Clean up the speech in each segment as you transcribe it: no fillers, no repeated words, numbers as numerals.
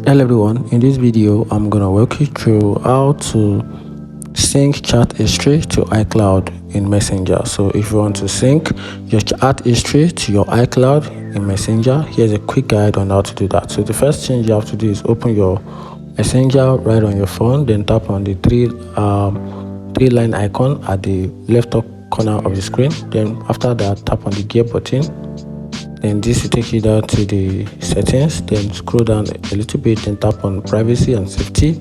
Hello everyone, in this video I'm gonna walk you through how to sync chat history to iCloud in Messenger. So if you want to sync your chat history to your iCloud in Messenger, here's a quick guide on how to do that. So the first thing you have to do is open your Messenger right on your phone, then tap on the three line icon at the left top corner of the screen. Then after that, tap on the gear button. Then this will take you down to the settings, then scroll down a little bit, then tap on privacy and safety,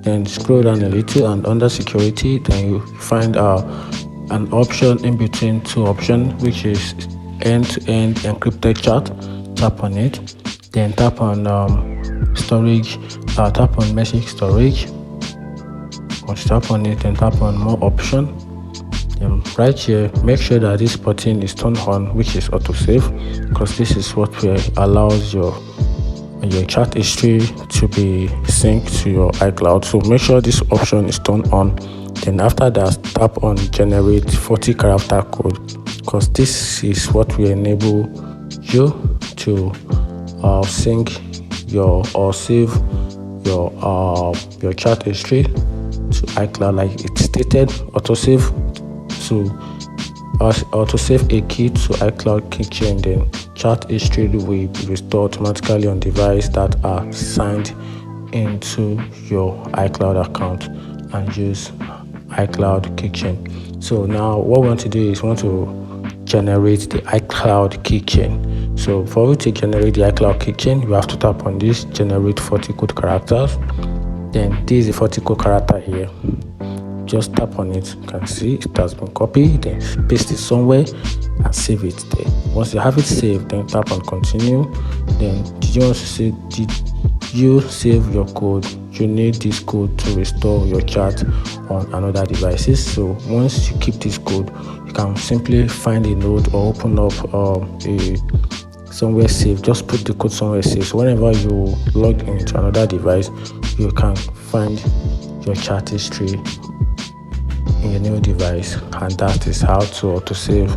then scroll down a little, and under security then you find an option in between two options, which is end-to-end encrypted chat. Tap on it, then tap on storage, tap on message storage. Once you tap on it, then tap on more option. Right here, make sure that this button is turned on, which is autosave, because this is what allows your chat history to be synced to your iCloud. So make sure this option is turned on. Then after that, tap on generate 40 character code, because this is what will enable you to sync or save your chat history to iCloud, like it stated. Autosave a key to iCloud keychain, then chat history will be restored automatically on devices that are signed into your iCloud account and use iCloud keychain. So now what we want to do is we want to generate the iCloud keychain. So for you to generate the iCloud keychain, you have to tap on this generate 40 code characters. Then this is the 40 code character here. Just tap on it, you can see it has been copied, then paste it somewhere and save it there. Once you have it saved, then tap on continue. Then did you save your code? You need this code to restore your chat on another devices. So once you keep this code, you can simply find a node or open up somewhere safe. Just put the code somewhere safe, so whenever you log into another device, you can find your chat history in your new device. And that is how to autosave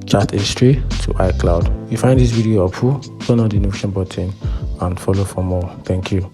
chat history to iCloud. If you find this video helpful, turn on the notification button and follow for more. Thank you.